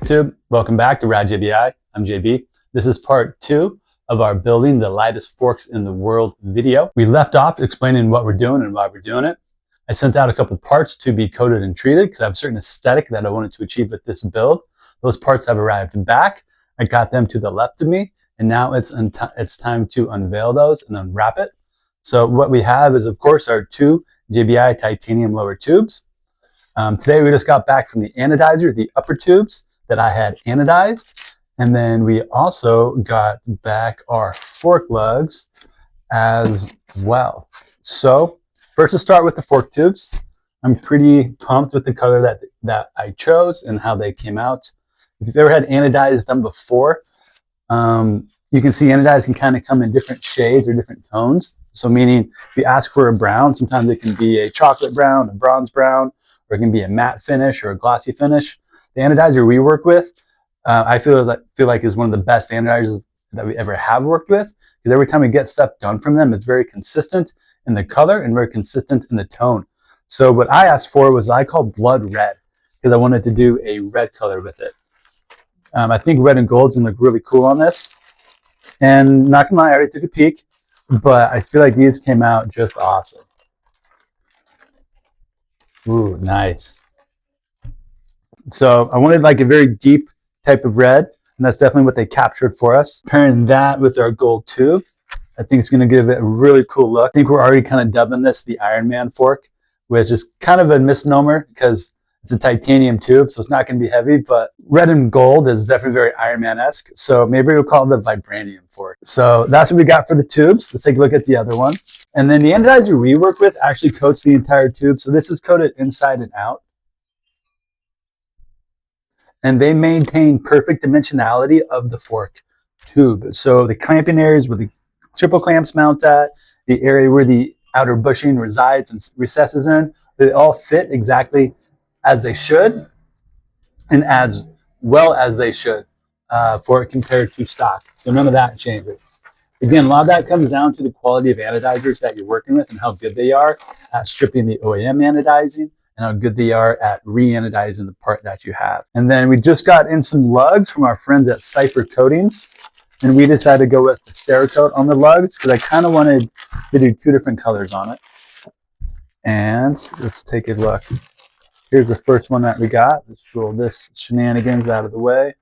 YouTube? Welcome back to Rad JBI. I'm JB. This is part 2 of our building the lightest forks in the world video. We left off explaining what we're doing and why we're doing it. I sent out a couple parts to be coated and treated because I have a certain aesthetic that I wanted to achieve with this build. Those parts have arrived back. I got them to the left of me, and now it's time to unveil those and unwrap it. So what we have is, of course, our 2 JBI titanium lower tubes. Today we just got back from the anodizer, the upper tubes that I had anodized. And then we also got back our fork lugs as well. So first, to start with the fork tubes. I'm pretty pumped with the color that I chose and how they came out. If you've ever had anodized done before, you can see anodized can kind of come in different shades or different tones. So meaning if you ask for a brown, sometimes it can be a chocolate brown, a bronze brown, or it can be a matte finish or a glossy finish. The anodizer we work with, I feel like is one of the best anodizers that we ever have worked with, because every time we get stuff done from them, it's very consistent in the color and very consistent in the tone. So what I asked for was I call blood red, because I wanted to do a red color with it. I think red and gold's gonna look really cool on this. And not gonna lie, I already took a peek, but I feel like these came out just awesome. Ooh, nice. So I wanted like a very deep type of red, and that's definitely what they captured for us. Pairing that with our gold tube, I think it's going to give it a really cool look. I think we're already kind of dubbing this the Iron Man fork, which is kind of a misnomer because it's a titanium tube, so it's not going to be heavy, but red and gold is definitely very Iron Man-esque. So maybe we'll call it the vibranium fork. So that's what we got for the tubes. Let's take a look at the other one. And then the anodizer we work with actually coats the entire tube. So this is coated inside and out. And they maintain perfect dimensionality of the fork tube. So the clamping areas where the triple clamps mount at, the area where the outer bushing resides and recesses in, they all fit exactly as they should and as well as they should for it compared to stock. So none of that changes. Again, a lot of that comes down to the quality of anodizers that you're working with and how good they are at stripping the OEM anodizing, and how good they are at re-anodizing the part that you have. And then we just got in some lugs from our friends at Cypher Coatings, and we decided to go with the Cerakote on the lugs because I kind of wanted to do 2 different colors on it. And let's take a look. Here's the first one that we got. Let's roll this shenanigans out of the way.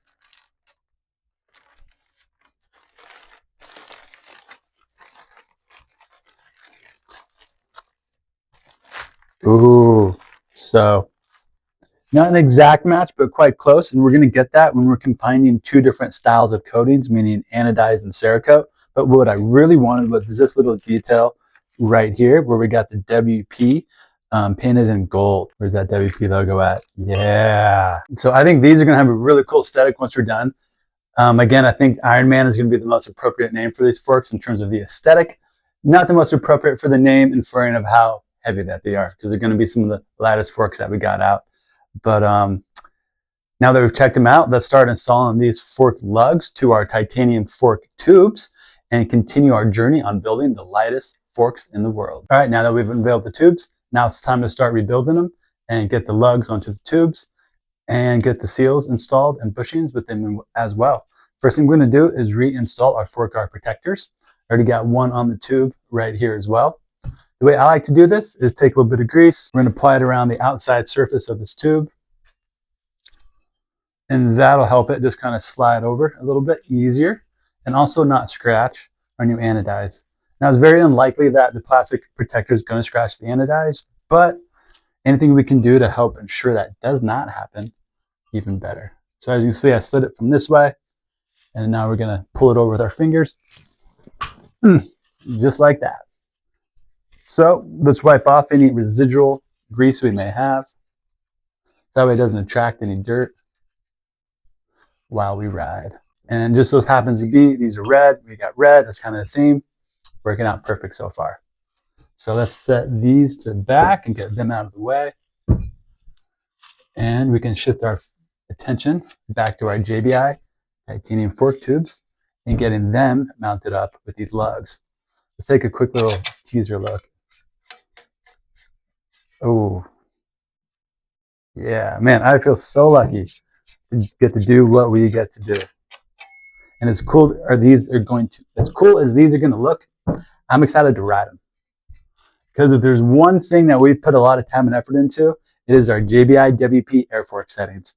Ooh. So not an exact match, but quite close. And we're going to get that when we're combining 2 different styles of coatings, meaning anodized and Cerakote. But what I really wanted was this little detail right here where we got the WP painted in gold. Where's that WP logo at? Yeah. So I think these are going to have a really cool aesthetic once we're done. Again, I think Iron Man is going to be the most appropriate name for these forks in terms of the aesthetic. Not the most appropriate for the name and for of how heavy that they are, because they're going to be some of the lightest forks that we got out. But now that we've checked them out, let's start installing these fork lugs to our titanium fork tubes and continue our journey on building the lightest forks in the world. All right, now that we've unveiled the tubes, now it's time to start rebuilding them and get the lugs onto the tubes and get the seals installed and bushings with them as well. First thing we're going to do is reinstall our fork guard protectors. I already got one on the tube right here as well. The way I like to do this is take a little bit of grease. We're going to apply it around the outside surface of this tube. And that'll help it just kind of slide over a little bit easier and also not scratch our new anodize. Now, it's very unlikely that the plastic protector is going to scratch the anodize, but anything we can do to help ensure that does not happen, even better. So as you can see, I slid it from this way, and now we're going to pull it over with our fingers, just like that. So let's wipe off any residual grease we may have. That way it doesn't attract any dirt while we ride. And just so happens to be, these are red. We got red, that's kind of the theme. Working out perfect so far. So let's set these to the back and get them out of the way. And we can shift our attention back to our JBI titanium fork tubes and getting them mounted up with these lugs. Let's take a quick little teaser look. Oh, yeah, man, I feel so lucky to get to do what we get to do. And as cool as these are going to look, I'm excited to ride them. Because if there's one thing that we've put a lot of time and effort into, it is our JBI WP air fork settings.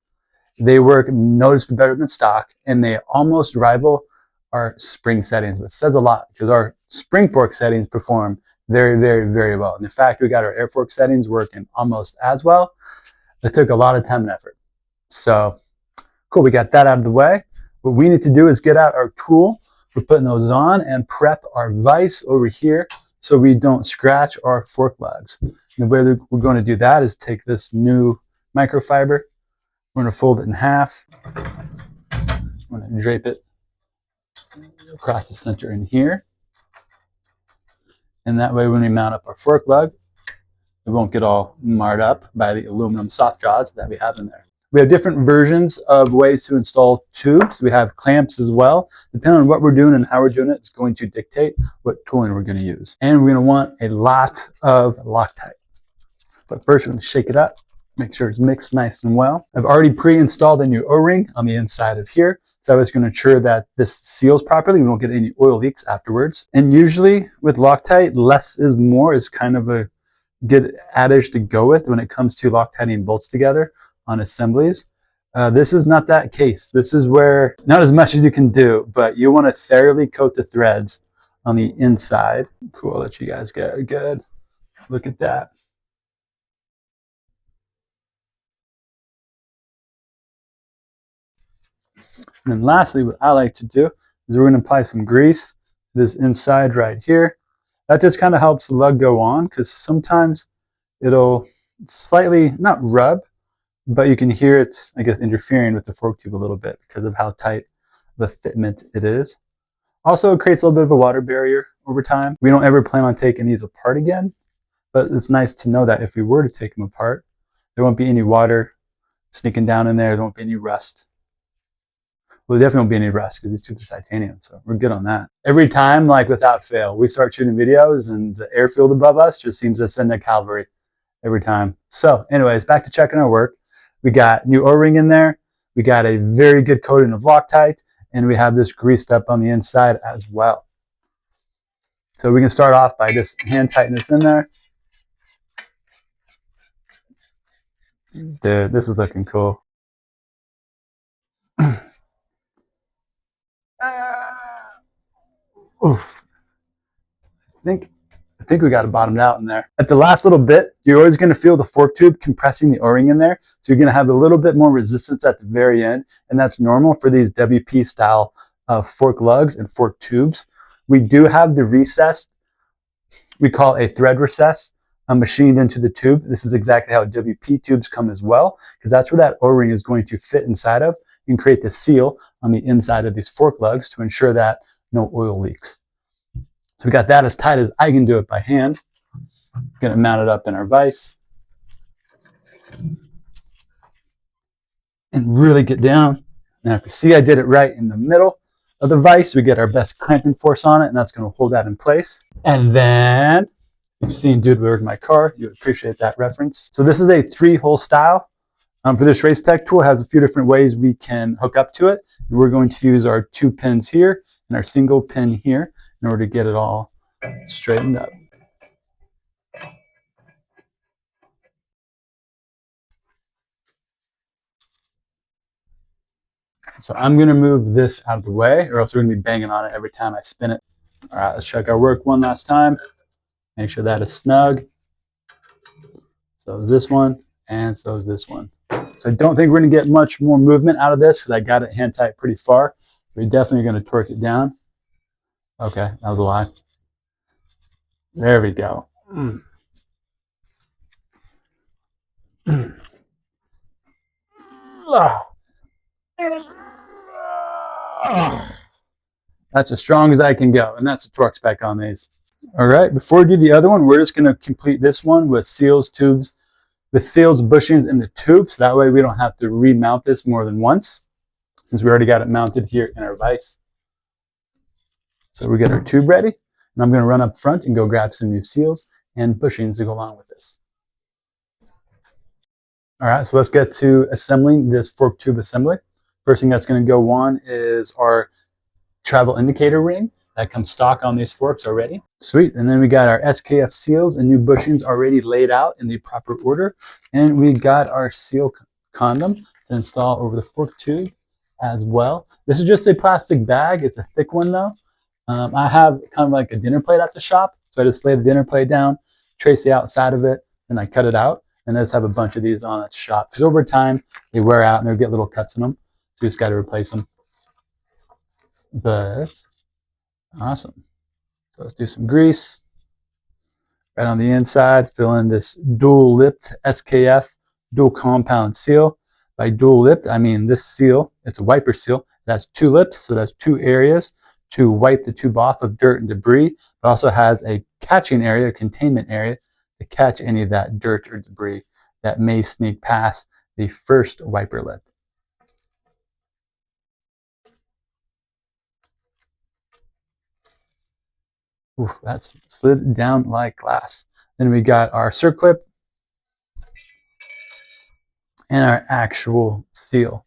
They work noticeably better than stock, and they almost rival our spring settings, which says a lot because our spring fork settings perform very, very, very well. And in fact, we got our air fork settings working almost as well. It took a lot of time and effort. So cool, we got that out of the way. What we need to do is get out our tool for putting those on and prep our vise over here so we don't scratch our fork legs. And the way that we're going to do that is take this new microfiber. We're going to fold it in half. I'm going to drape it across the center in here. And that way when we mount up our fork lug, it won't get all marred up by the aluminum soft jaws that we have in there. We have different versions of ways to install tubes. We have clamps as well. Depending on what we're doing and how we're doing it, it's going to dictate what tooling we're going to use. And we're going to want a lot of Loctite. But first we're going to shake it up, make sure it's mixed nice and well. I've already pre-installed a new O-ring on the inside of here. So I was going to ensure that this seals properly. We don't get any oil leaks afterwards. And usually with Loctite, less is more is kind of a good adage to go with when it comes to Loctiting bolts together on assemblies. This is not that case. This is where not as much as you can do, but you want to thoroughly coat the threads on the inside. Cool, I'll let you guys get a good look at that. And then lastly, what I like to do is we're going to apply some grease to this inside right here. That just kind of helps the lug go on because sometimes it'll slightly, not rub, but you can hear it's, I guess, interfering with the fork tube a little bit because of how tight of a fitment it is. Also, it creates a little bit of a water barrier over time. We don't ever plan on taking these apart again, but it's nice to know that if we were to take them apart, there won't be any water sneaking down in there. There won't be any rust. Well, there definitely won't be any rust because these tubes are titanium, so we're good on that. Every time, like without fail, we start shooting videos and the airfield above us just seems to send a cavalry every time. So anyways, back to checking our work. We got new O-ring in there. We got a very good coating of Loctite, and we have this greased up on the inside as well. So we can start off by just hand tightening this in there. Dude, this is looking cool. Oof. I think we got it bottomed out in there. At the last little bit, you're always going to feel the fork tube compressing the O-ring in there. So you're going to have a little bit more resistance at the very end. And that's normal for these WP style fork lugs and fork tubes. We do have the recessed, we call a thread recess, machined into the tube. This is exactly how WP tubes come as well, because that's where that O-ring is going to fit inside of and create the seal on the inside of these fork lugs to ensure that no oil leaks. So we got that as tight as I can do it by hand. I'm going to mount it up in our vise and really get down. Now if you see I did it right in the middle of the vise, we get our best clamping force on it, and that's going to hold that in place. And then, if you've seen Dude Where's My Car, you would appreciate that reference. So this is a 3-hole style. For this Race Tech tool, it has a few different ways we can hook up to it. We're going to use our 2 pins here and our single pin here in order to get it all straightened up. So I'm going to move this out of the way, or else we're going to be banging on it every time I spin it. All right, let's check our work one last time. Make sure that is snug. So is this one, and so is this one. So I don't think we're going to get much more movement out of this because I got it hand tight pretty far. We're definitely going to torque it down. Okay, that was a lie. There we go. That's as strong as I can go, and that's the torque spec on these. All right, before we do the other one, we're just going to complete this one with seals, tubes, with seals, bushings, and the tube, so that way we don't have to remount this more than once, since we already got it mounted here in our vise. So we get our tube ready, and I'm going to run up front and go grab some new seals and bushings to go along with this. All right, so let's get to assembling this fork tube assembly. First thing that's going to go on is our travel indicator ring that comes stock on these forks already. Sweet. And then we got our SKF seals and new bushings already laid out in the proper order. And we got our seal condom to install over the fork tube as well. This is just a plastic bag. It's a thick one though. I have kind of like a dinner plate at the shop. So I just lay the dinner plate down, trace the outside of it, and I cut it out. And I just have a bunch of these on at the shop. Because over time, they wear out and they'll get little cuts in them. So you just got to replace them. But awesome. So let's do some grease. Right on the inside, fill in this dual-lipped SKF dual compound seal. By dual-lipped, I mean this seal, it's a wiper seal. It has 2 lips, so that's 2 areas to wipe the tube off of dirt and debris. It also has a catching area, a containment area, to catch any of that dirt or debris that may sneak past the first wiper lip. Oof, that's slid down like glass. Then we got our circlip and our actual seal.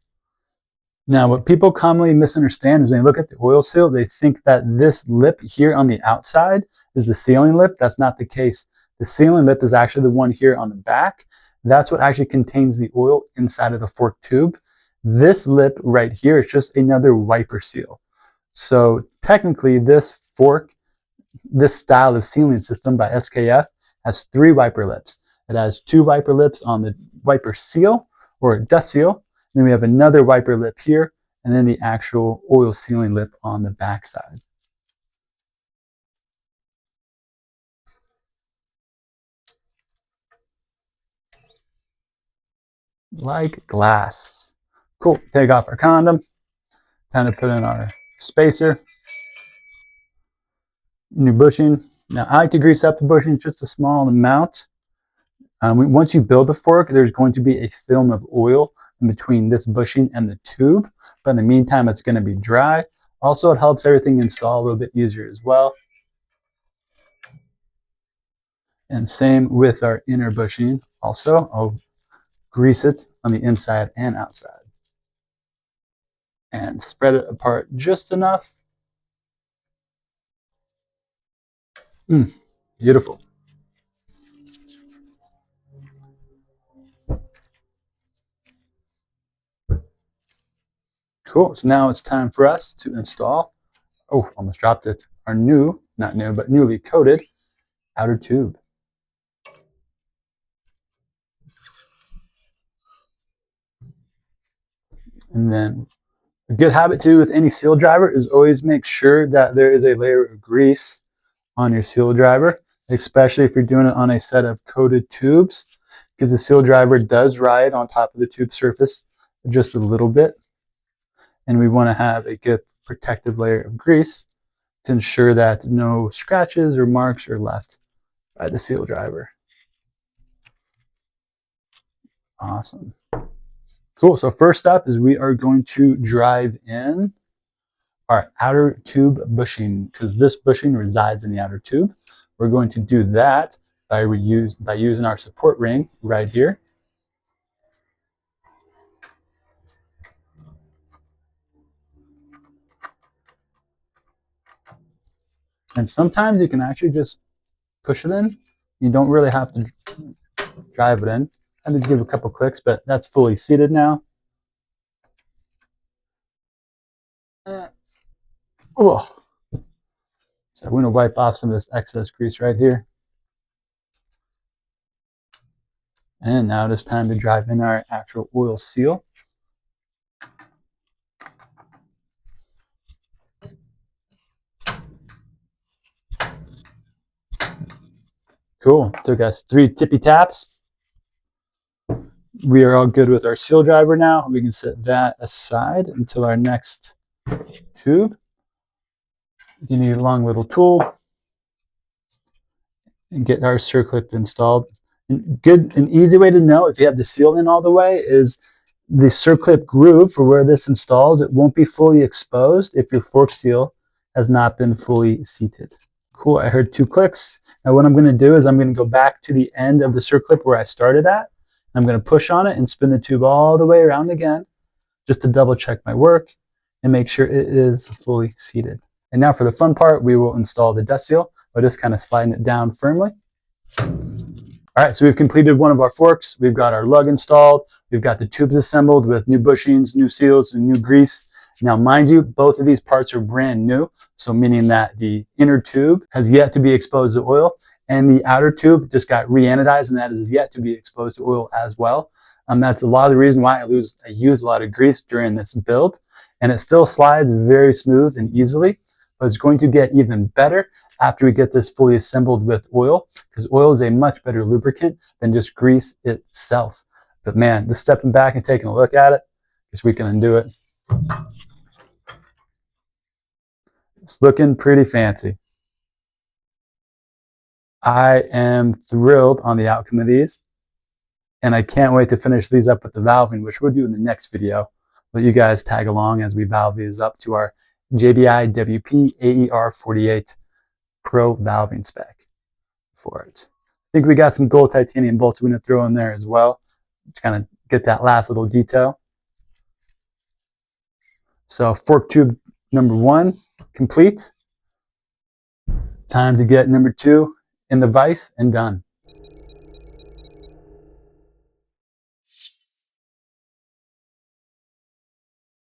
Now, what people commonly misunderstand is when they look at the oil seal, they think that this lip here on the outside is the sealing lip. That's not the case. The sealing lip is actually the one here on the back. That's what actually contains the oil inside of the fork tube. This lip right here is just another wiper seal. So technically this fork, this style of sealing system by SKF has 3 wiper lips. It has 2 wiper lips on the wiper seal or dust seal. Then we have another wiper lip here, and then the actual oil sealing lip on the back side. Like glass. Cool. Take off our condom. Time to put in our spacer. New bushing. Now I like to grease up the bushing just a small amount. Once you build the fork, there's going to be a film of oil in between this bushing and the tube, but in the meantime it's going to be dry. Also, it helps everything install a little bit easier as well. And same with our inner bushing. Also, I'll grease it on the inside and outside and spread it apart just enough. Beautiful. Cool. So now it's time for us to install, oh, almost dropped it, our new, not new, but newly coated outer tube. And then a good habit too with any seal driver is always make sure that there is a layer of grease on your seal driver, especially if you're doing it on a set of coated tubes, because the seal driver does ride on top of the tube surface just a little bit. And we want to have a good protective layer of grease to ensure that no scratches or marks are left by the seal driver. Awesome. Cool. So first up is we are going to drive in our outer tube bushing, because this bushing resides in the outer tube. We're going to do that by using our support ring right here. And sometimes you can actually just push it in. You don't really have to drive it in. I had to give a couple clicks, but that's fully seated now. Oh. So I'm going to wipe off some of this excess grease right here. And now it is time to drive in our actual oil seal. Cool. Took us 3 tippy taps. We are all good with our seal driver now. We can set that aside until our next tube. You need a long little tool and get our circlip installed. An easy way to know if you have the seal in all the way is the circlip groove for where this installs. It won't be fully exposed if your fork seal has not been fully seated. Cool, I heard 2 clicks. Now what I'm going to do is I'm going to go back to the end of the circlip where I started at. I'm going to push on it and spin the tube all the way around again, just to double check my work and make sure it is fully seated. And now for the fun part, we will install the dust seal by just kind of sliding it down firmly. All right, so we've completed one of our forks. We've got our lug installed. We've got the tubes assembled with new bushings, new seals, and new grease. Now, mind you, both of these parts are brand new, so meaning that the inner tube has yet to be exposed to oil, and the outer tube just got re-anodized, and that is yet to be exposed to oil as well. That's a lot of the reason why I use a lot of grease during this build, and it still slides very smooth and easily, but it's going to get even better after we get this fully assembled with oil, because oil is a much better lubricant than just grease itself. But man, just stepping back and taking a look at it, because we can undo it. It's looking pretty fancy. I am thrilled on the outcome of these, and I can't wait to finish these up with the valving, which we'll do in the next video. Let you guys tag along as we valve these up to our JBI WP AER48 Pro valving spec for it. I think we got some gold titanium bolts we're going to throw in there as well to kind of get that last little detail. So fork tube number 1 complete. Time to get number 2 in the vise and done.